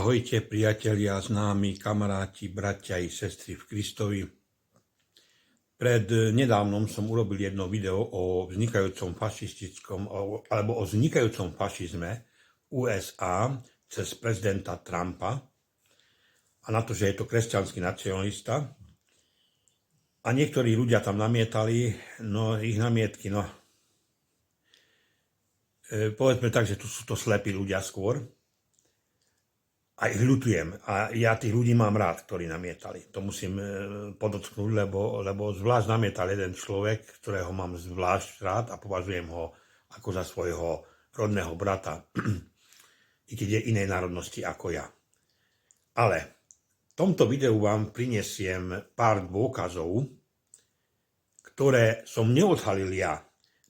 Ahojte priatelia, známi, kamaráti, bratia i sestry v Kristovi. Pred nedávnom som urobil jedno video o vznikajúcom fašistickom alebo o vznikajúcom fašizme USA cez prezidenta Trumpa a na to, že je to kresťanský nacionalista. A niektorí ľudia tam namietali, no ich namietky, povedzme tak, že tu sú to slepí ľudia skôr. A ich ľutujem. A ja tých ľudí mám rád, ktorí namietali. To musím podotknúť, lebo zvlášť namietal jeden človek, ktorého mám zvlášť rád a považujem ho ako za svojho rodného brata, i keď je inej národnosti ako ja. Ale v tomto videu vám prinesiem pár dôkazov, ktoré som neodhalil ja.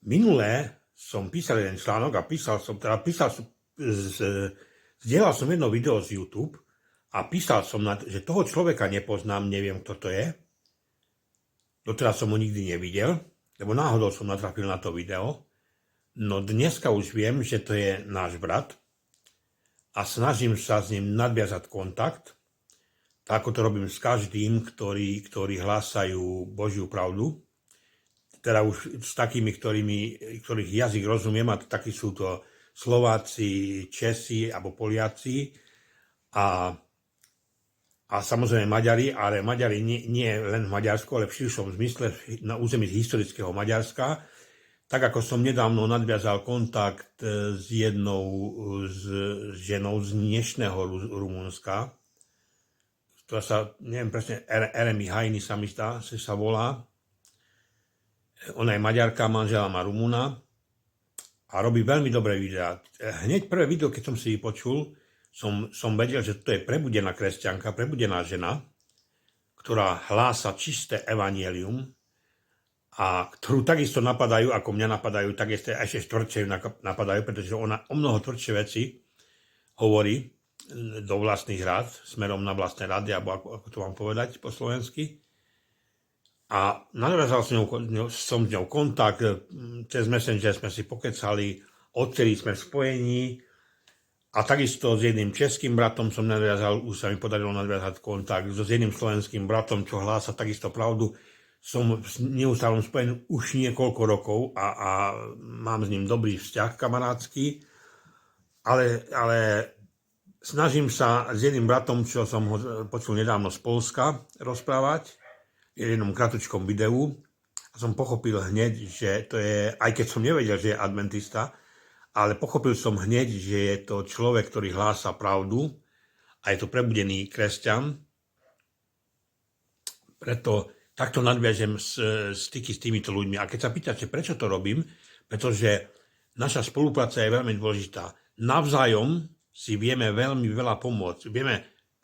Minulé som písal jeden článok a zdieľal som jedno video z YouTube a písal som, že toho človeka nepoznám, neviem, kto to je. Doteraz som ho nikdy nevidel, lebo náhodou som natrafil na to video. No dneska už viem, že to je náš brat a snažím sa s ním nadviazať kontakt, tak ako to robím s každým, ktorí hlásajú Božiu pravdu. Teda už s takými, ktorých jazyk rozumiem, a takí sú to Slováci, Česi alebo Poliaci a samozrejme Maďari, ale Maďari nie len v Maďarsku, ale v širšom zmysle na území historického Maďarska. Tak ako som nedávno nadviazal kontakt s jednou ženou z dnešného Rumunska, ktorá sa, neviem presne, Eremi Hajny sa mi zdá, sa volá. Ona je Maďarka, manžela má Rumúna. A robí veľmi dobré videá. Hneď prvé video, keď som si vypočul, som vedel, že to je prebudená kresťanka, prebudená žena, ktorá hlása čisté evanjelium a ktorú takisto napadajú, ako mňa napadajú, takisto ešte tvrdšie napadajú, pretože ona o mnoho tvrdšie veci hovorí do vlastných rád, smerom na vlastné rady, alebo ako to mám povedať po slovensky. A nadviazal som s ňou kontakt, cez Messenger sme si pokecali, odtedy sme v spojení a takisto s jedným českým bratom som nadviazal, už sa mi podarilo nadviazať kontakt, so s jedným slovenským bratom, čo hlása takisto pravdu, som v neustálom spojení už niekoľko rokov a mám s ním dobrý vzťah kamarátsky, ale snažím sa s jedným bratom, čo som ho počul nedávno z Poľska, rozprávať, v jednom kratučkom videu a som pochopil hneď, že to je, aj keď som nevedel, že je adventista, ale pochopil som hneď, že je to človek, ktorý hlása pravdu a je to prebudený kresťan. Preto takto nadviažem styky s týmito ľuďmi. A keď sa pýtate, prečo to robím, pretože naša spolupráca je veľmi dôležitá. Navzájom si vieme veľmi veľa pomôcť.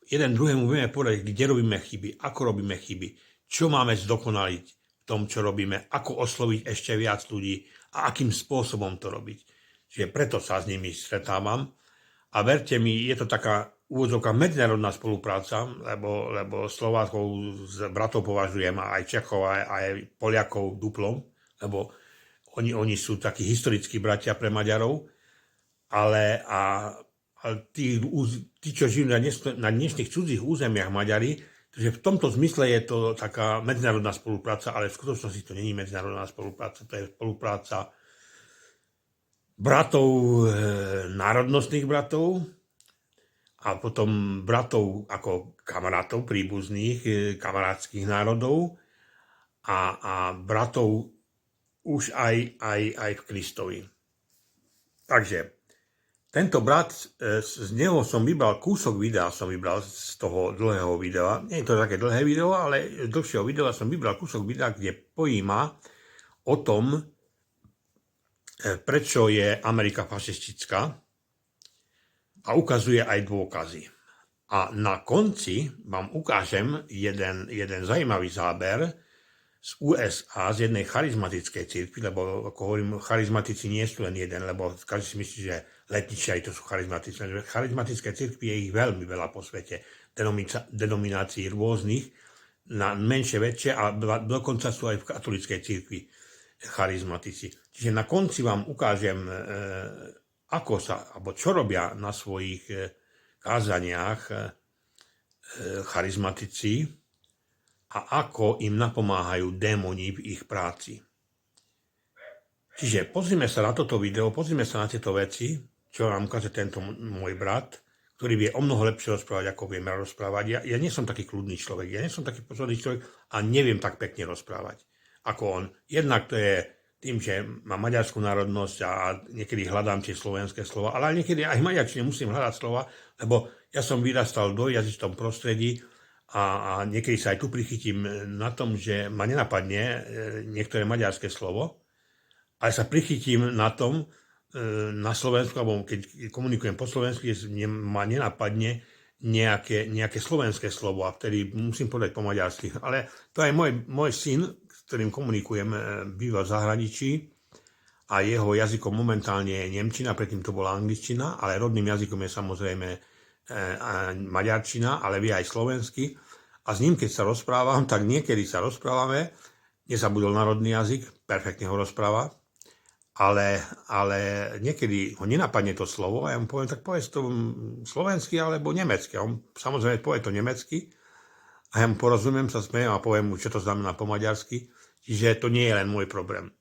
Jeden druhému vieme povedať, kde robíme chyby, ako robíme chyby, čo máme zdokonaliť v tom, čo robíme, ako osloviť ešte viac ľudí a akým spôsobom to robiť. Čiže preto sa s nimi stretávam a verte mi, je to taká úvodzovka medzinárodná spolupráca, lebo Slovákov z bratov považujem aj Čechov, aj Poliakov duplom, lebo oni sú takí historickí bratia pre Maďarov, ale tí, čo žijú na dnešných cudzích územiach Maďari, takže v tomto zmysle je to taká medzinárodná spolupráca, ale v skutočnosti to nie je medzinárodná spolupráca, to je spolupráca bratov, národnostných bratov a potom bratov ako kamarátov, príbuzných, kamarátskych národov a bratov už aj v Kristovi. Takže tento brat, z neho som vybral kúsok videa, z toho dlhého videa. Nie je to také dlhé video, ale z dlhšieho videa som vybral kúsok videa, kde pojíma o tom, prečo je Amerika fašistická a ukazuje aj dôkazy. A na konci vám ukážem jeden zaujímavý záber z USA, z jednej charizmatickej cirkvi, lebo ako hovorím, charizmatici nie sú len jeden, lebo každý si myslí, že letničiari to sú charizmatické. Charizmatické cirkvi je ich veľmi veľa po svete, denominácií rôznych, na menšie, väčšie a dokonca sú aj v katolíckej cirkvi charizmatici. Čiže na konci vám ukážem, ako sa, alebo čo robia na svojich kázaniach charizmatici a ako im napomáhajú démoni v ich práci. Čiže pozrime sa na toto video, pozrime sa na tieto veci, čo nám ukáže tento môj brat, ktorý vie o mnoho lepšie rozprávať, ako vieme rozprávať. Ja nie som taký kľudný človek, ja nie som taký pozorný človek a neviem tak pekne rozprávať ako on. Jednak to je tým, že mám maďarskú národnosť a niekedy hľadám tie slovenské slova, ale niekedy aj v maďarčine musím hľadať slova, lebo ja som vyrastal do jazyčnom prostredí a niekedy sa aj tu prichytím na tom, že ma nenapadne niektoré maďarské slovo, ale sa prichytím na tom, na Slovensku, alebo keď komunikujem po slovensky, ma nenapadne nejaké slovenské slovo a vtedy musím povedať po maďarsky. Ale to aj môj syn, s ktorým komunikujem, býva v zahraničí a jeho jazykom momentálne je nemčina, predtým to bola angličtina, ale rodným jazykom je samozrejme maďarčina, ale vie aj slovensky. A s ním, keď sa rozprávam, tak niekedy sa rozprávame, nezabudol národný jazyk, perfektne ho rozpráva, ale niekedy ho nenapadne to slovo a ja mu poviem, tak povedz to slovensky alebo nemecky. A on samozrejme povie to nemecky a ja mu porozumiem, sa smejem a poviem mu, čo to znamená po maďarsky. Čiže to nie je len môj problém.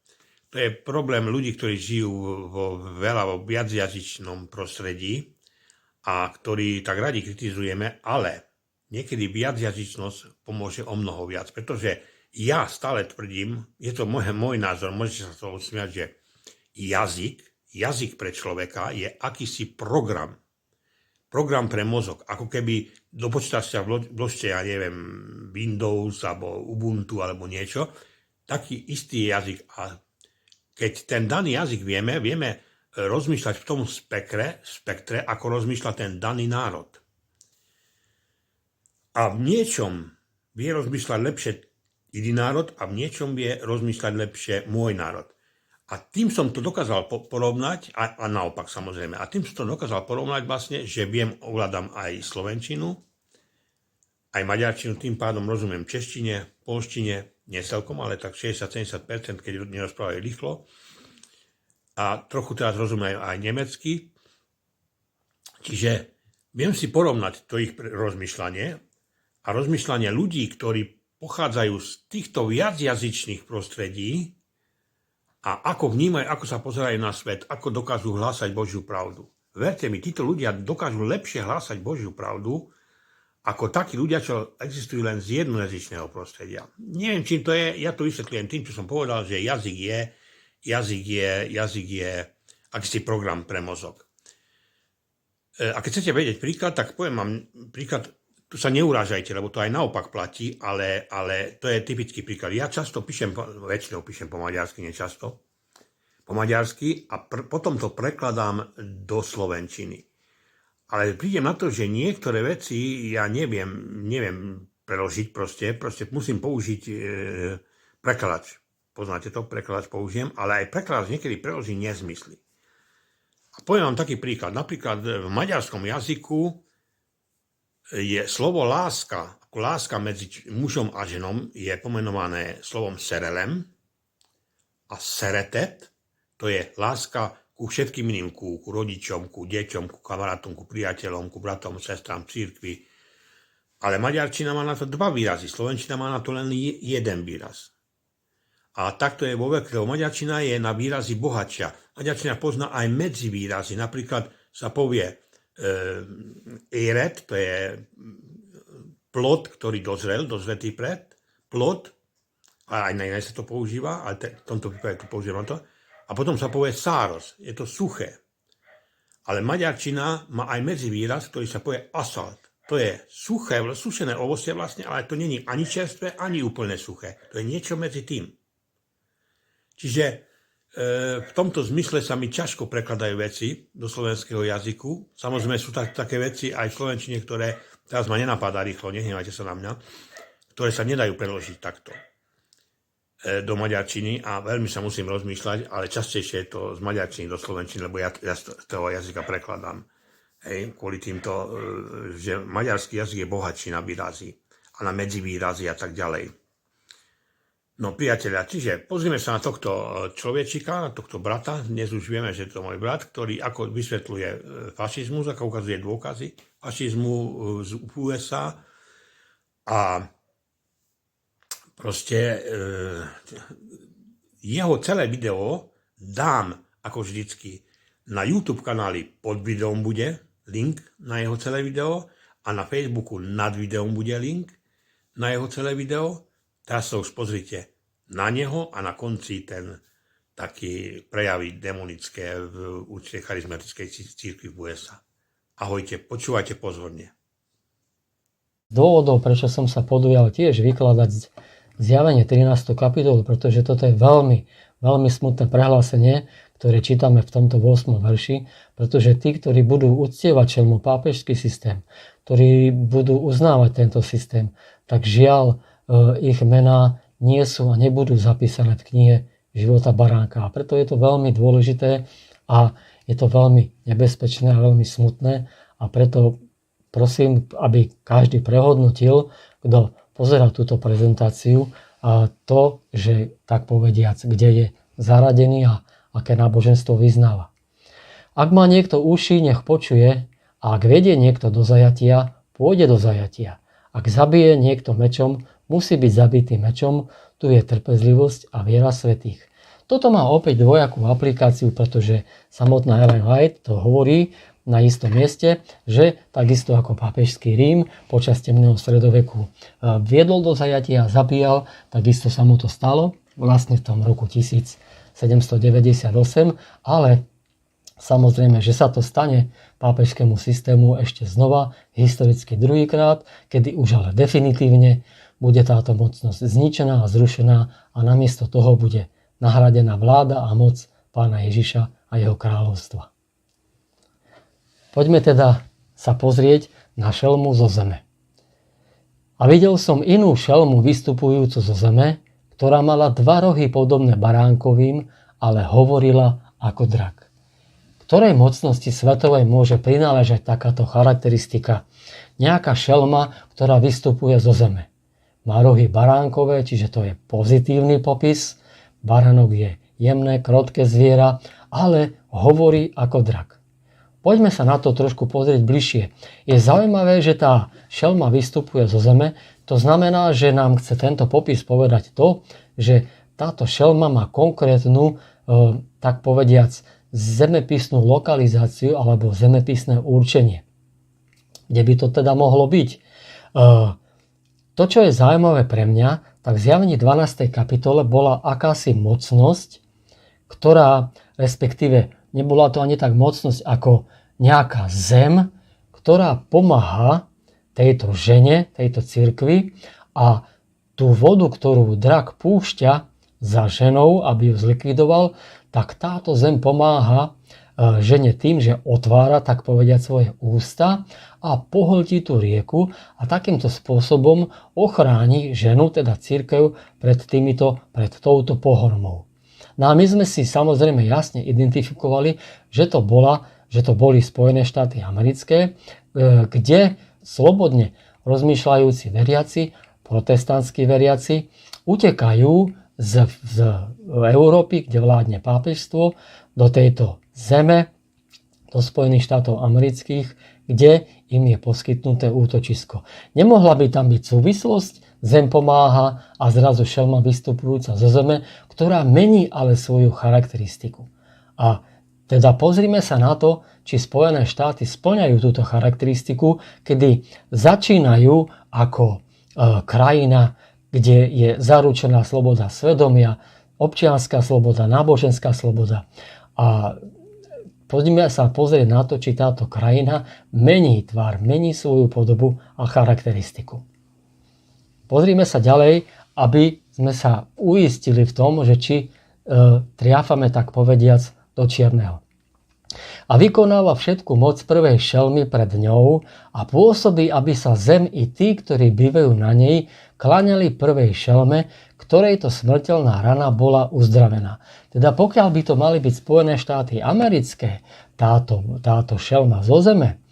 To je problém ľudí, ktorí žijú vo viacjazyčnom prostredí a ktorí tak radi kritizujeme, ale niekedy viacjazyčnosť pomôže o mnoho viac, pretože ja stále tvrdím, je to môj názor, môžete sa to usmiať, že jazyk pre človeka je akýsi program pre mozog, ako keby do počítača vložte, ja neviem, Windows alebo Ubuntu alebo niečo, taký istý jazyk. A keď ten daný jazyk vieme rozmýšľať v tom spektre, ako rozmýšľa ten daný národ. A v niečom vie rozmýšľať lepšie iný národ a v niečom vie rozmýšľať lepšie môj národ. A tým som to dokázal porovnať, a naopak samozrejme, a tým som to dokázal porovnať vlastne, že ovládam aj slovenčinu, aj maďarčinu, tým pádom rozumiem češtine, poľštine, nie celkom, ale tak 60-70%, keď nerozprávajú rýchlo. A trochu teraz rozumiem aj nemecky. Čiže viem si porovnať to ich rozmýšľanie a rozmýšľanie ľudí, ktorí pochádzajú z týchto viacjazyčných prostredí, a ako vnímajú, ako sa pozerajú na svet, ako dokážu hlásať Božiu pravdu. Verte mi, títo ľudia dokážu lepšie hlásať Božiu pravdu, ako takí ľudia, čo existujú len z jednojazyčného prostredia. Neviem, čím to je, ja to vysvetľujem tým, čo som povedal, že jazyk je akýsi program pre mozog. A keď chcete vedieť príklad, tak poviem vám príklad, tu sa neurážajte, lebo to aj naopak platí, ale to je typický príklad. Ja často väčšinou píšem po maďarsky, nečasto, po maďarsky a potom to prekladám do slovenčiny. Ale prídem na to, že niektoré veci ja neviem preložiť proste musím použiť prekladač. Poznáte to, prekladač použijem, ale aj prekladač niekedy preloží nezmysly. A poviem vám taký príklad. Napríklad v maďarskom jazyku je slovo láska, ako láska medzi mužom a ženom je pomenované slovom serelem a seretet, to je láska ku všetkým iným, ku rodičom, ku deťom, ku kamarátom, ku priateľom, ku bratom, sestrám, cirkvi. Ale maďarčina má na to dva výrazy, slovenčina má na to len jeden výraz. A takto je vo veľké, lebo maďarčina je na výrazy bohatšia. Maďarčina pozná aj medzi výrazy, napríklad sa povie éret, to je plod, ktorý dozretý plod, a aj na iné sa to používa, ale v tomto prípade to používam to. A potom sa povie sáros, je to suché. Ale maďarčina má aj medzivýraz, ktorý sa povie asalt. To je suché, sušené ovocie vlastne, ale to není ani čerstvé, ani úplne suché. To je niečo medzi tým. Čiže v tomto zmysle sa mi ťažko prekladajú veci do slovenského jazyku. Samozrejme sú také veci aj v slovenčine, ktoré teraz ma nenapadá rýchlo, nehnevajte sa na mňa, ktoré sa nedajú preložiť takto do maďarčiny a veľmi sa musím rozmýšľať, ale častejšie je to z maďarčiny do slovenčiny, lebo ja z toho jazyka prekladám. Kvôli týmto, že maďarský jazyk je bohatší na výrazy a na medzivýrazy a tak ďalej. No priatelia, čiže pozrieme sa na tohto človečika, na tohto brata. Dnes už vieme, že to je môj brat, ktorý ako vysvetľuje fašizmus, ako ukazuje dôkazy fašizmu z USA. A proste jeho celé video dám ako vždycky na YouTube kanáli, pod videom bude link na jeho celé video a na Facebooku nad videom bude link na jeho celé video. Teraz sa už pozrite na neho a na konci ten taký prejavy demonické v určitej charizmatickej cirkvi v USA. Ahojte, počúvajte pozorne. Dôvodov, prečo som sa podujal tiež vykladať Zjavenie 13. kapitolu, pretože toto je veľmi, veľmi smutné prehlásenie, ktoré čítame v tomto 8. verši, pretože tí, ktorí budú uctievať šelmu pápežský systém, ktorí budú uznávať tento systém, tak žiaľ, ich mená nie sú a nebudú zapísané v knihe života baránka. A preto je to veľmi dôležité a je to veľmi nebezpečné a veľmi smutné a preto prosím, aby každý prehodnotil, kto pozerá túto prezentáciu a to, že tak povediac, kde je zaradený a aké náboženstvo vyznáva. Ak má niekto uši, nech počuje a ak vedie niekto do zajatia, pôjde do zajatia. Ak zabije niekto mečom, musí byť zabitý mečom, tu je trpezlivosť a viera svätých. Toto má opäť dvojakú aplikáciu, pretože samotná Ellen White to hovorí na istom mieste, že takisto ako pápežský Rím počas temného stredoveku viedol do zajatia a zabíjal, takisto sa mu to stalo vlastne v tom roku 1798, ale samozrejme, že sa to stane pápežskému systému ešte znova, historicky druhýkrát, kedy už ale definitívne bude táto mocnosť zničená a zrušená a namiesto toho bude nahradená vláda a moc Pána Ježiša a jeho kráľovstva. Poďme teda sa pozrieť na šelmu zo zeme. A videl som inú šelmu vystupujúcu zo zeme, ktorá mala dva rohy podobné baránkovým, ale hovorila ako drak. Ktorej mocnosti svetovej môže prináležať takáto charakteristika? Nejaká šelma, ktorá vystupuje zo zeme. Má rohy baránkové, čiže to je pozitívny popis. Baránok je jemné, krotké zviera, ale hovorí ako drak. Poďme sa na to trošku pozrieť bližšie. Je zaujímavé, že tá šelma vystupuje zo zeme. To znamená, že nám chce tento popis povedať to, že táto šelma má konkrétnu, tak povediac, zemepisnú lokalizáciu alebo zemepisné určenie. Kde by to teda mohlo byť? To, čo je zaujímavé pre mňa, tak v Zjavení 12. kapitole bola akási mocnosť, ktorá, respektíve nebola to ani tak mocnosť ako nejaká zem, ktorá pomáha tejto žene, tejto cirkvi a tú vodu, ktorú drak púšťa za ženou, aby ju zlikvidoval, tak táto zem pomáha žene tým, že otvára, tak povediať, svoje ústa a pohltí tú rieku a takýmto spôsobom ochráni ženu, teda cirkev, pred touto pohormou. No a my sme si samozrejme jasne identifikovali, že to boli Spojené štáty americké, kde slobodne rozmýšľajúci veriaci, protestantskí veriaci, utekajú z Európy, kde vládne pápežstvo, do tejto zeme, do Spojených štátov amerických, kde im je poskytnuté útočisko. Nemohla by tam byť súvislosť, zem pomáha a zrazu šelma vystupujúca zo zeme, ktorá mení ale svoju charakteristiku. A teda pozrime sa na to, či Spojené štáty spĺňajú túto charakteristiku, kedy začínajú ako krajina, kde je zaručená sloboda svedomia, občianska sloboda, náboženská sloboda. A poďme sa pozrieť na to, či táto krajina mení tvár, mení svoju podobu a charakteristiku. Pozrime sa ďalej, aby sme sa uistili v tom, že či triafame, tak povediac, do čierneho. A vykonáva všetku moc prvej šelmy pred ňou a pôsobí, aby sa zem i tí, ktorí bývajú na nej, kláňali prvej šelme, ktorej to smrteľná rana bola uzdravená. Teda pokiaľ by to mali byť Spojené štáty americké, táto šelma zo zeme,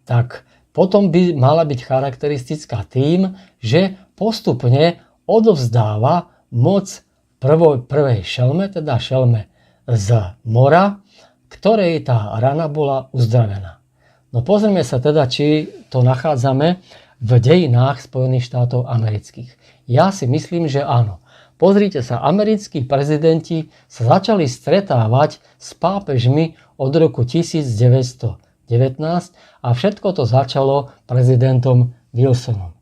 tak potom by mala byť charakteristická tým, že postupne odovzdáva moc prvej šelme, teda šelme z mora, ktorej tá rana bola uzdravená. No pozrieme sa teda, či to nachádzame v dejinách Spojených štátov amerických. Ja si myslím, že áno. Pozrite sa, americkí prezidenti sa začali stretávať s pápežmi od roku 1919 a všetko to začalo prezidentom Wilsonom.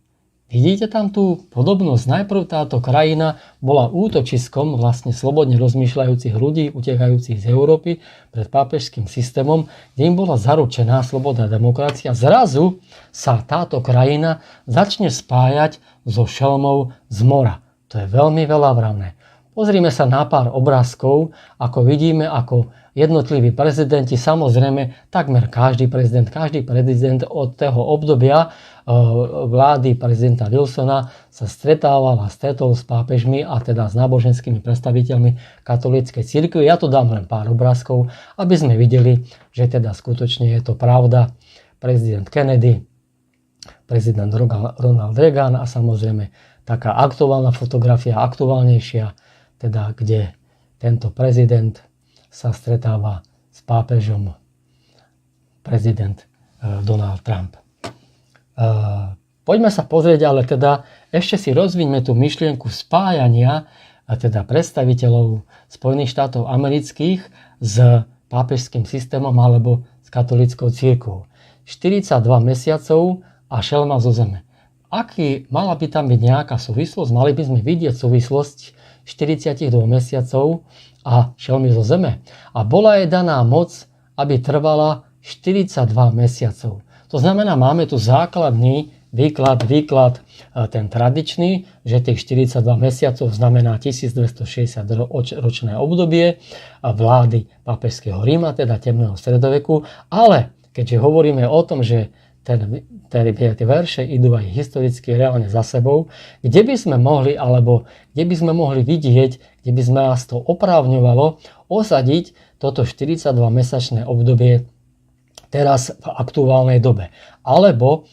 Vidíte tam tú podobnosť? Najprv táto krajina bola útočiskom vlastne slobodne rozmýšľajúcich ľudí, utekajúcich z Európy pred pápežským systémom, kde im bola zaručená sloboda a demokracia. Zrazu sa táto krajina začne spájať so šelmou z mora. To je veľmi veľavravné. Pozrime sa na pár obrázkov, ako vidíme, ako jednotliví prezidenti, samozrejme takmer každý prezident od toho obdobia vlády prezidenta Wilsona sa stretával a stretol s pápežmi a teda s náboženskými predstaviteľmi katolíckej cirkvi. Ja tu dám len pár obrázkov, aby sme videli, že teda skutočne je to pravda. Prezident Kennedy, prezident Ronald Reagan a samozrejme taká aktuálna fotografia, aktuálnejšia, teda kde tento prezident sa stretáva s pápežom, prezident Donald Trump. Poďme sa pozrieť, ale teda ešte si rozviňme tú myšlienku spájania teda predstaviteľov Spojených štátov amerických s pápežským systémom alebo s katolíckou cirkvou. 42 mesiacov a šelma zo zeme. Mala by tam byť nejaká súvislosť? Mali by sme vidieť súvislosť 42 mesiacov a šelmy zo zeme. A bola jej daná moc, aby trvala 42 mesiacov. To znamená, máme tu základný výklad, ten tradičný, že tých 42 mesiacov znamená 1260 ročné obdobie vlády pápežského Ríma, teda temného stredoveku. Ale keďže hovoríme o tom, že tie verše idú aj historicky reálne za sebou, kde by sme mohli vidieť, kde by sme nás to oprávňovalo osadiť toto 42-mesačné obdobie teraz v aktuálnej dobe. Alebo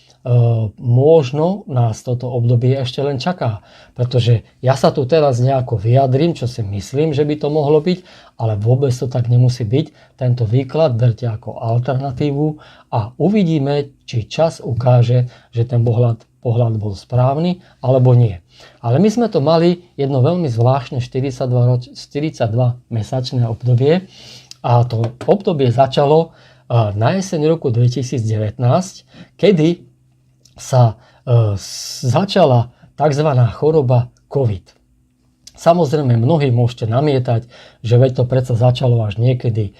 možno nás toto obdobie ešte len čaká. Pretože ja sa tu teraz nejako vyjadrím, čo si myslím, že by to mohlo byť, ale vôbec to tak nemusí byť. Tento výklad berte ako alternatívu a uvidíme, či čas ukáže, že ten pohľad bol správny alebo nie. Ale my sme to mali jedno veľmi zvláštne 42-mesačné obdobie a to obdobie začalo na jeseň roku 2019, kedy sa začala tzv. Choroba COVID. Samozrejme, mnohí môžete namietať, že veď to predsa začalo až niekedy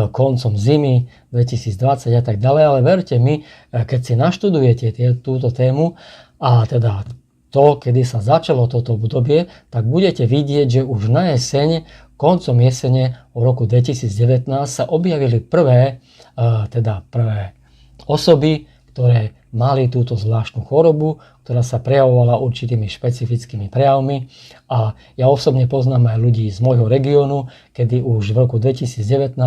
koncom zimy 2020 a tak ďalej, ale verte mi, keď si naštudujete túto tému a teda to, kedy sa začalo toto obdobie, tak budete vidieť, že už na jeseň, koncom jesene o roku 2019 sa objavili prvé osoby, ktoré mali túto zvláštnu chorobu, ktorá sa prejavovala určitými špecifickými prejavmi. A ja osobne poznám aj ľudí z môjho regiónu, kedy už v roku 2019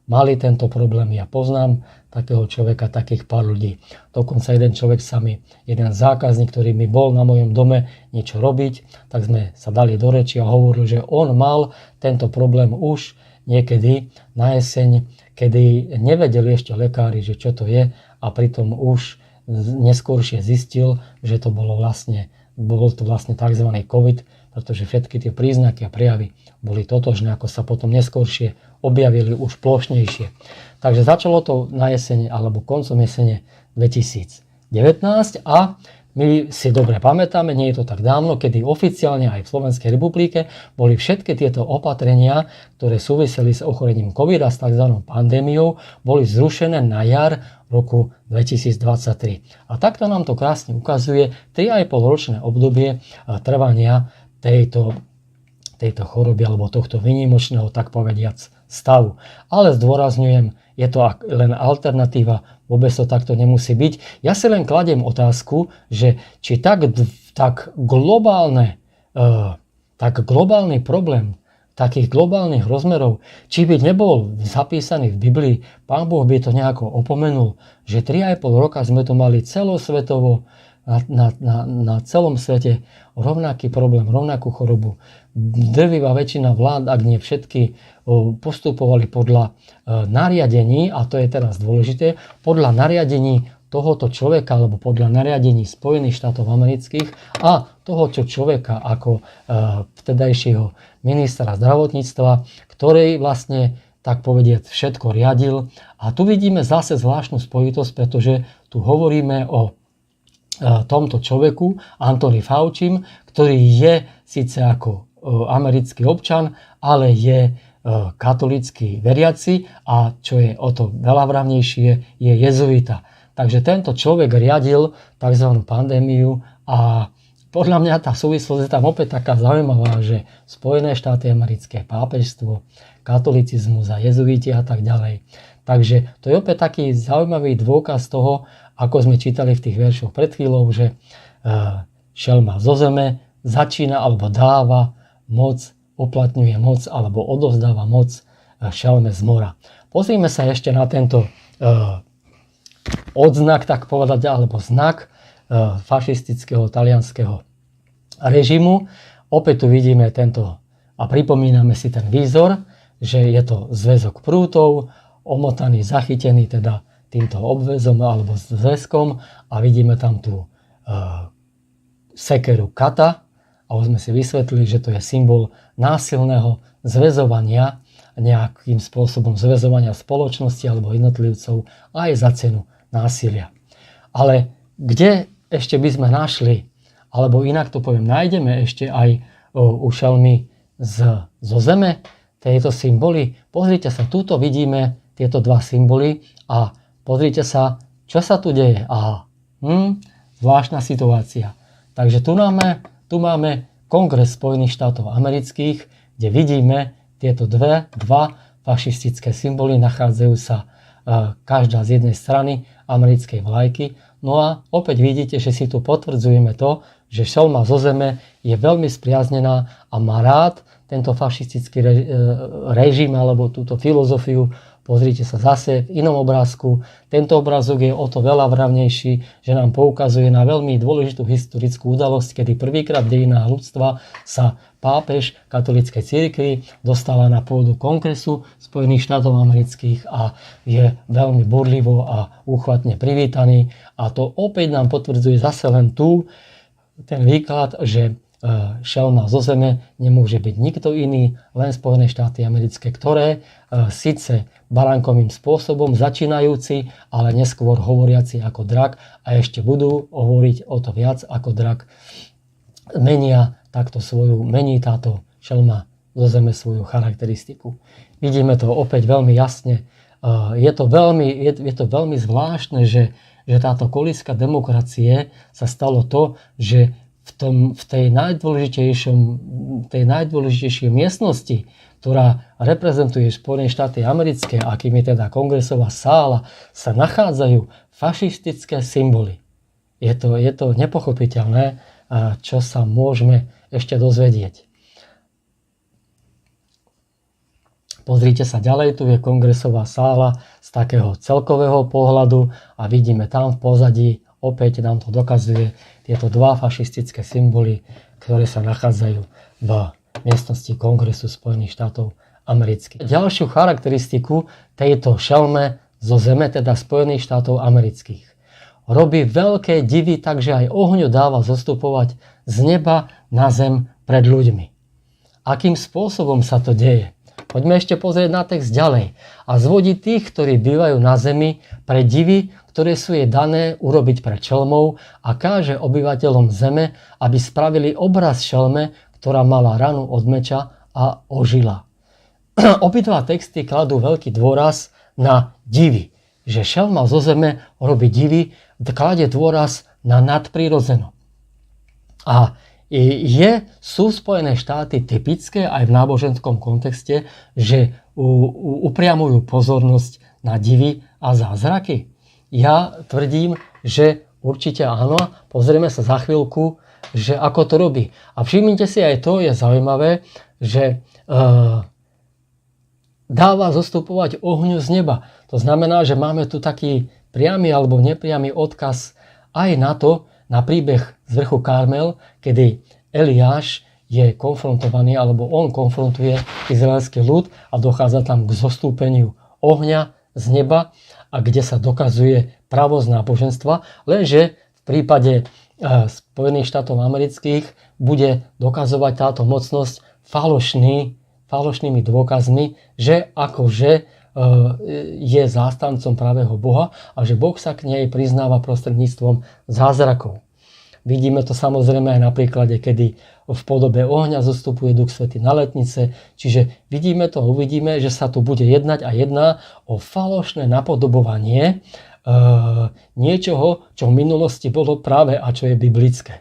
mali tento problém. Ja poznám takého človeka, takých pár ľudí. Dokonca jeden zákazník, ktorý mi bol na mojom dome niečo robiť, tak sme sa dali do reči a hovoril, že on mal tento problém už niekedy na jeseň, kedy nevedeli ešte lekári, že čo to je a pritom už neskôršie zistil, že to bol to vlastne tzv. COVID, pretože všetky tie príznaky a prejavy boli totožné, ako sa potom neskôršie objavili už plošnejšie. Takže začalo to na jeseň alebo koncom jesene 2019 a my si dobre pamätáme, nie je to tak dávno, kedy oficiálne aj v Slovenskej republike boli všetky tieto opatrenia, ktoré súviseli s ochorením COVID a s tzv. Pandémiou, boli zrušené na jar roku 2023. A takto nám to krásne ukazuje 3,5 ročné obdobie trvania tejto choroby alebo tohto výnimočného, tak povediac, stavu. Ale zdôrazňujem, je to len alternatíva, vôbec to takto nemusí byť. Ja si len kladiem otázku, že či tak globálny problém takých globálnych rozmerov, či by nebol zapísaný v Biblii, Pán Boh by to nejako opomenul, že 3,5 roka sme to mali celosvetovo na celom svete rovnaký problém, rovnakú chorobu. Drvivá väčšina vlád, ak nie všetky, postupovali podľa nariadení, a to je teraz dôležité, podľa nariadení tohoto človeka alebo podľa nariadení Spojených štátov amerických a toho, čo človeka ako vtedajšieho ministra zdravotníctva, ktorý vlastne tak povediať všetko riadil. A tu vidíme zase zvláštnu spojitosť, pretože tu hovoríme o tomto človeku, Anthony Fauci, ktorý je síce ako americký občan, ale je katolícky veriaci a čo je o to veľavravnejšie, je jezuita. Takže tento človek riadil tzv. Pandémiu a podľa mňa tá súvislosť je tam opäť taká zaujímavá, že Spojené štáty americké, pápežstvo, katolicizmus a jezuiti a tak ďalej. Takže to je opäť taký zaujímavý dôkaz toho, ako sme čítali v tých veršoch pred chvíľou, že šelma zo zeme začína alebo dáva moc, uplatňuje moc alebo odovzdáva moc šelme z mora. Pozrime sa ešte na tento odznak, tak povedať, alebo znak fašistického talianskeho režimu. Opäť tu vidíme tento a pripomíname si ten výzor, že je to zväzok prútov, omotaný, zachytený teda týmto obväzom alebo zväzkom a vidíme tam tú sekeru kata a už sme si vysvetlili, že to je symbol násilného zväzovania, nejakým spôsobom zväzovania spoločnosti alebo jednotlivcov aj za cenu násilia. Ale kde ešte by sme našli, alebo inak to poviem, nájdeme ešte aj u šelmy zo zeme tieto symboly. Pozrite sa, tuto vidíme tieto dva symboly a pozrite sa, čo sa tu deje. Aha, zvláštna situácia. Takže tu máme Kongres Spojených štátov amerických, kde vidíme tieto dva fašistické symboly, nachádzajú sa každá z jednej strany americkej vlajky. No a opäť vidíte, že si tu potvrdzujeme to, že šelma zo zeme je veľmi spriaznená a má rád tento fašistický režim alebo túto filozofiu. Pozrite sa zase v inom obrázku. Tento obrázok je o to veľa vravnejší, že nám poukazuje na veľmi dôležitú historickú udalosť, kedy prvýkrát v dejinách ľudstva sa pápež katolíckej cirkvi dostala na pôdu Kongresu Spojených štátov amerických a je veľmi burlivo a úchvatne privítaný. A to opäť nám potvrdzuje zase len tu ten výklad, že šelma zo zeme nemôže byť nikto iný, len Spojené štáty americké, ktoré síce baránkovým spôsobom začínajúci, ale neskôr hovoriaci ako drak a ešte budú hovoriť o to viac ako drak, mení táto šelma zo zeme svoju charakteristiku. Vidíme to opäť veľmi jasne. Je to veľmi zvláštne, že táto kolíska demokracie sa stalo to, že v tej najdôležitejšej miestnosti, ktorá reprezentuje Spojené štáty americké, akým je teda kongresová sála, sa nachádzajú fašistické symboly. Je to nepochopiteľné, čo sa môžeme ešte dozvedieť. Pozrite sa ďalej, tu je kongresová sála z takého celkového pohľadu a vidíme tam v pozadí, opäť nám to dokazuje, tieto dva fašistické symboly, ktoré sa nachádzajú v miestnosti Kongresu Spojených štátov amerických. Ďalšiu charakteristiku tejto šelme zo zeme, teda Spojených štátov amerických, robí veľké divy, takže aj ohňu dáva zostupovať z neba na zem pred ľuďmi. Akým spôsobom sa to deje? Poďme ešte pozrieť na text ďalej. A zvodí tých, ktorí bývajú na zemi, pre divy, ktoré sú jej dané urobiť pred šelmou a káže obyvateľom zeme, aby spravili obraz šelme, ktorá mala ranu od meča a ožila. Obidva texty kladú veľký dôraz na divy. Že šelma zo zeme robí divy, kladie dôraz na nadprirodzeno. A sú Spojené štáty typické aj v náboženskom kontexte, že upriamujú pozornosť na divy a zázraky? Ja tvrdím, že určite áno. Pozrieme sa za chvíľku, že ako to robí. A všimnite si, aj to je zaujímavé, že dáva zostupovať ohňu z neba. To znamená, že máme tu taký priamy alebo nepriamy odkaz aj na to, na príbeh z vrchu Karmel, kedy Eliáš je konfrontovaný, alebo on konfrontuje izraelský ľud a dochádza tam k zostúpeniu ohňa z neba, a kde sa dokazuje pravosť náboženstva, lenže v prípade Spojených štátov amerických bude dokazovať táto mocnosť falošnými dôkazmi, že akože je zástancom pravého Boha a že Boh sa k nej priznáva prostredníctvom zázrakov. Vidíme to samozrejme aj na príklade, kedy v podobe ohňa zostupuje Duch Svätý na letnice. Čiže vidíme to a uvidíme, že sa tu bude jednať a jedná o falošné napodobovanie niečoho, čo v minulosti bolo práve a čo je biblické.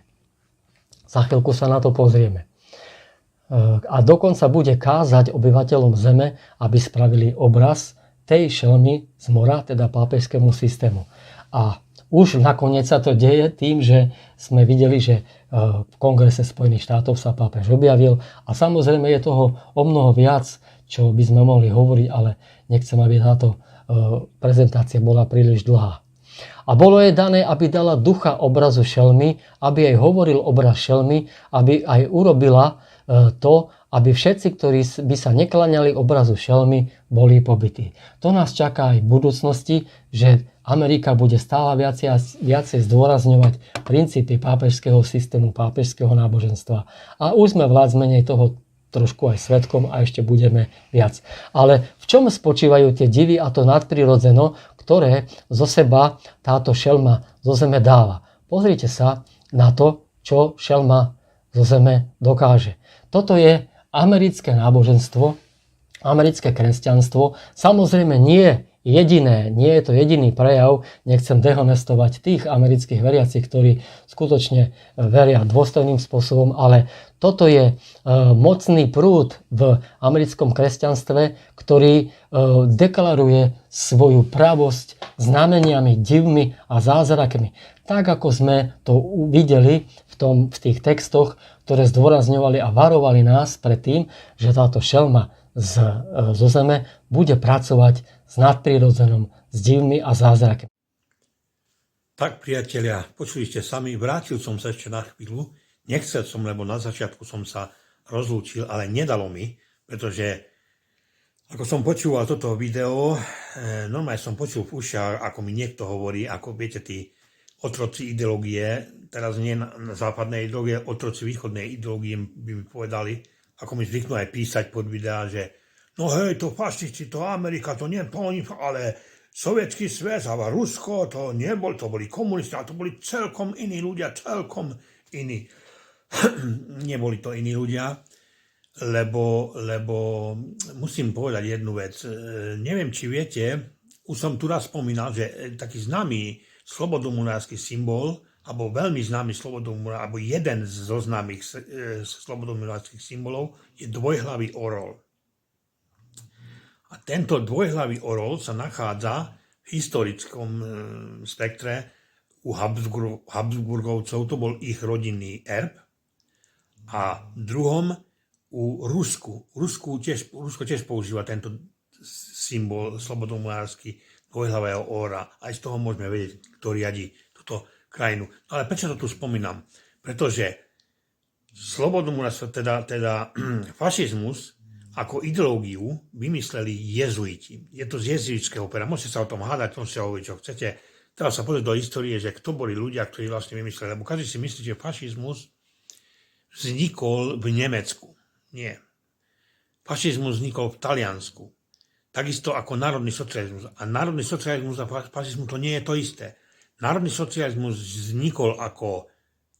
Za chvíľku sa na to pozrieme. A dokonca bude kázať obyvateľom zeme, aby spravili obraz tej šelmy z mora, teda pápežskému systému. A už nakoniec sa to deje tým, že sme videli, že v Kongrese Spojených štátov sa pápež objavil a samozrejme je toho o mnoho viac, čo by sme mohli hovoriť, ale nechcem, aby táto prezentácia bola príliš dlhá. A bolo jej dané, aby dala ducha obrazu šelmy, aby aj hovoril obraz šelmy, aby aj urobila to, aby všetci, ktorí by sa nekláňali obrazu šelmy, boli pobytí. To nás čaká aj v budúcnosti, že Amerika bude stále viacej zdôrazňovať princípy pápežského systému, pápežského náboženstva. A už sme viac menej toho trošku aj svedkom a ešte budeme viac. Ale v čom spočívajú tie divy a to nadprirodzeno, ktoré zo seba táto šelma zo zeme dáva? Pozrite sa na to, čo šelma zo zeme dokáže. Toto je americké náboženstvo, americké kresťanstvo. Samozrejme nie jediné, nie je to jediný prejav, nechcem dehonestovať tých amerických veriacich, ktorí skutočne veria dôstojným spôsobom, ale toto je mocný prúd v americkom kresťanstve, ktorý deklaruje svoju pravosť znameniami, divmi a zázrakmi. Tak ako sme to videli v tých textoch, ktoré zdôrazňovali a varovali nás pred tým, že táto šelma zo zeme bude pracovať s nadprirodzenom, s divmi a zázrakmi. Tak, priatelia, počuli ste sami, vrátil som sa ešte na chvíľu. Nechcel som, lebo na začiatku som sa rozlúčil, ale nedalo mi, pretože ako som počúval toto video, normálne som počul v ušiach, ako mi niekto hovorí, ako viete, tí otroci ideológie, teraz nie na západnej ideológie, otroci východnej ideológie by mi povedali, ako mi zvyknú aj písať pod videá, že no hej, to fašisti, to Amerika, to nie oni, ale Sovietský sväz a Rusko, to nebol, to boli komunisti, a to boli celkom iní ľudia, celkom iní. Neboli to iní ľudia, lebo musím povedať jednu vec. Neviem, či viete, už som tu raz spomínal, že taký známy slobodomurárský symbol, alebo veľmi známy slobodomurár, alebo jeden zo známych slobodomurárskych symbolov je dvojhlavý orol. A tento dvojhlavý orol sa nachádza v historickom spektre u Habsburgovcov, to bol ich rodinný erb, a druhom u Rusko tiež používa tento symbol slobodomurársky dvojhlavého orla. Aj z toho môžeme vedieť, kto riadi túto krajinu. No ale prečo to tu spomínam? Pretože slobodomurárstvo, teda fašizmus, ako ideológiu vymysleli jezuiti. Je to z jezuitského pera. Môžete sa o tom hádať, môžete hovoriť, čo chcete. Teraz sa pozrieť do histórie, že kto boli ľudia, ktorí vlastne vymysleli. Lebo každý si myslí, že fašizmus vznikol v Nemecku. Nie. Fašizmus vznikol v Taliansku. Takisto ako národný socializmus. A národný socializmus a fašizmus to nie je to isté. Národný socializmus vznikol ako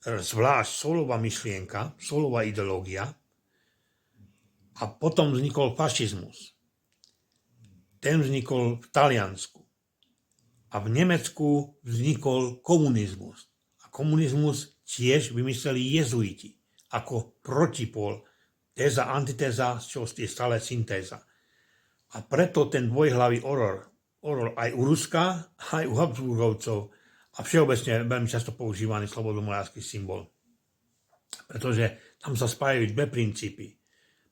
zvlášť solová myšlienka, solová ideológia, a potom vznikol fašizmus. Ten vznikol v Taliansku. A v Nemecku vznikol komunizmus. A komunizmus tiež vymysleli jezuiti ako protipol. Téza, antitéza, z čoho je stále syntéza. A preto ten dvojhlavý orol aj u Ruska, aj u Habsburgovcov a všeobecne veľmi často používaný slobodomurársky symbol. Pretože tam sa spájajú dve princípy.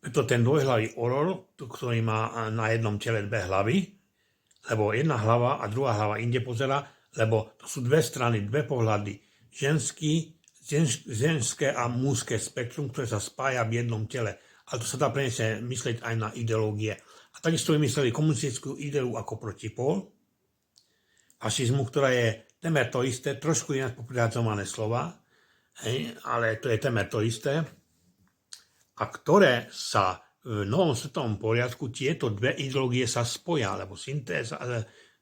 Preto ten dvojhlavý orol, ktorý má na jednom tele dve hlavy, lebo jedna hlava a druhá hlava inde pozerá, lebo to sú dve strany, dve pohľady, ženské a mužské spektrum, ktoré sa spája v jednom tele. Ale to sa dá preniesť myslieť aj na ideológie. A takisto vymysleli komunistickú ideu ako protipól fašizmu, ktorá je temer to isté, trošku inak popracované slova, ale to je temer to isté, a ktoré sa v novom svetovom poriadku tieto dve ideológie sa spoja, lebo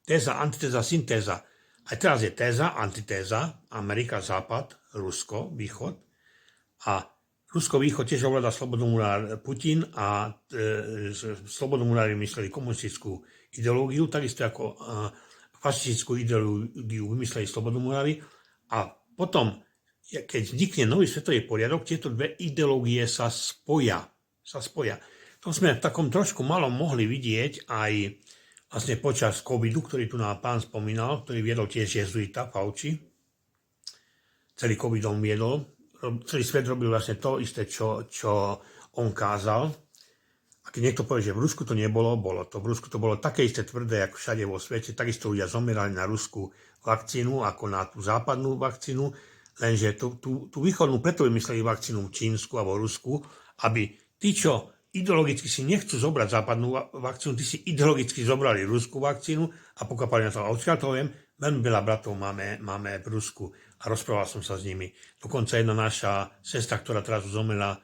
téza, antitéza, syntéza. A teraz je téza, antitéza, Amerika, Západ, Rusko, Východ. A Rusko-Východ tiež ovláda slobodomurár Putin a slobodomurári vymysleli komunistickú ideológiu, takisto ako fašistickú ideológiu vymysleli slobodomurári. A potom, keď vznikne nový svetový poriadok, tieto dve ideológie sa spoja. To sme v takom trošku malom mohli vidieť aj vlastne počas covidu, ktorý tu nám pán spomínal, ktorý viedol tiež jezuita Fauci. Celý covid on viedol. Celý svet robil vlastne to isté, čo on kázal. A keď niekto povie, že v Rusku to nebolo, bolo to. V Rusku to bolo také isté tvrdé, ako všade vo svete. Takisto ľudia zomierali na ruskú vakcínu, ako na tú západnú vakcínu. Lenže tú východnú preto vymysleli vakcínu čínsku alebo rusku, aby tí, čo ideologicky si nechcú zobrať západnú vakcínu, tí si ideologicky zobrali ruskú vakcínu a pokapali na to. A odkiaľ to viem, veľmi veľa bratov máme v Rusku a rozprával som sa s nimi. Dokonca jedna naša sestra, ktorá teraz zomrela,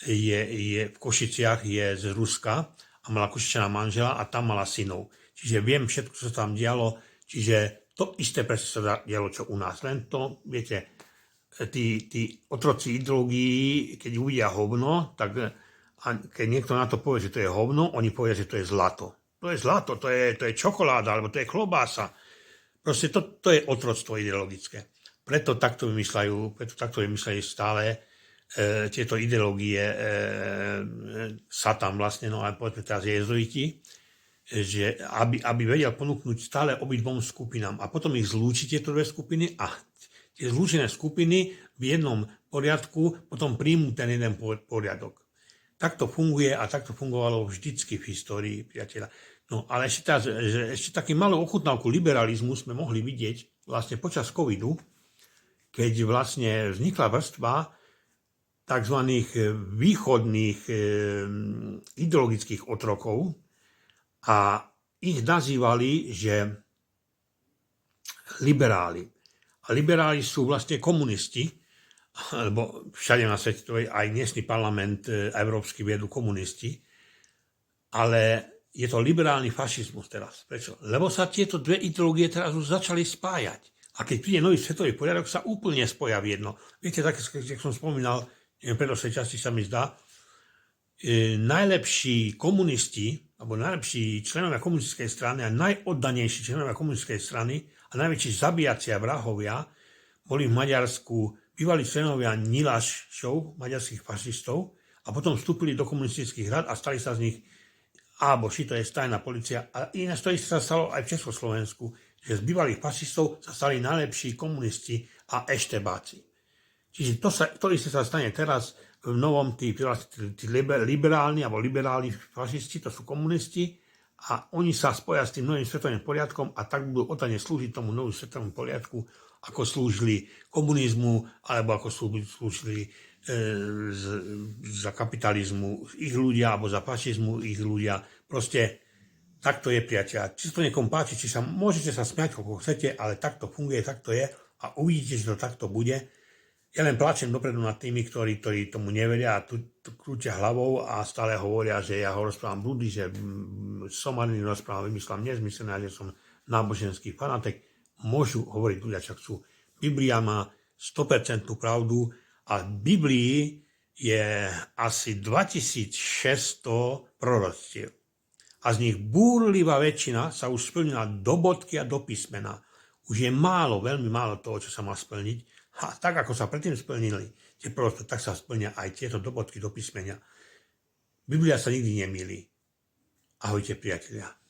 je v Košiciach, je z Ruska a mala Košičana manžela a tam mala synov. Čiže viem všetko, čo sa tam dialo, čiže to isté presne sa dialo, čo u nás. Len to, viete, tí otroci ideológií, keď uvidia hovno, tak a keď niekto na to povie, že to je hovno, oni povedia, že to je zlato. To je zlato, to je čokoláda, alebo to je klobása. Proste to je otroctvo ideologické. Preto takto vymýšľajú stále tieto ideológie Satan vlastne, no ale povedzme teraz jezuiti, že aby vedel ponúknuť stále obidvom skupinám a potom ich zlúčiť tieto dve skupiny a tie zlúčené skupiny v jednom poriadku potom príjmú ten jeden poriadok. Takto funguje a takto fungovalo vždycky v histórii, priateľa. No ale ešte taký malú ochutnávku liberalizmu sme mohli vidieť vlastne počas covidu, keď vlastne vznikla vrstva tzv. Východných ideologických otrokov a ich nazývali, že liberáli. A liberáli sú vlastne komunisti, lebo všade na svete to je aj dnešný parlament európsky vedú komunisti, ale je to liberálny fašizmus teraz. Prečo? Lebo sa tieto dve ideológie teraz už začali spájať. A keď príde nový svetový poriadok, sa úplne spoja v jedno. Viete, tak, ako som spomínal, v predošlej časti sa mi zdá, najlepší komunisti, alebo najlepší členovia komunistickej strany a najoddanejší členovia komunistickej strany a najväčší zabíjacia vrahovia boli v Maďarsku bývalí členovia Nyilašov, maďarských fašistov, a potom vstúpili do komunistických rád a stali sa z nich to je tajná polícia. A ináč to isté sa stalo aj v Československu, že z bývalých fašistov sa stali najlepší komunisti a eštebáci. Čiže to isté sa stane teraz v novom, tí liberálni alebo liberálni fašisti, to sú komunisti, a oni sa spoja s tým novým svetovým poriadkom a tak budú oddane slúžiť tomu novým svetovému poriadku, ako slúžili komunizmu, alebo ako slúžili za kapitalizmu ich ľudia, alebo za fašizmu ich ľudia. Proste takto je, priateľ. Či sa to niekomu páči, môžete sa smiať, koľko chcete, ale takto funguje, takto je a uvidíte, že to takto bude. Ja len plačem dopredu nad tými, ktorí tomu neveria a tu krútia hlavou a stále hovoria, že ja ho rozprávam blúdy, že somariny rozprávam, vymyslám nezmyslené, že som náboženský fanatik. Môžu hovoriť ľudia, čo chcú. Biblia má 100% pravdu a v Biblii je asi 2600 proroctiev. A z nich búrlivá väčšina sa už splnila do bodky a do písmena. Už je málo, veľmi málo toho, čo sa má splniť. A tak, ako sa predtým splnili tie proroctvá, tak sa splnia aj tieto do bodky, do písmenia. Biblia sa nikdy nemýli. Ahojte, priatelia.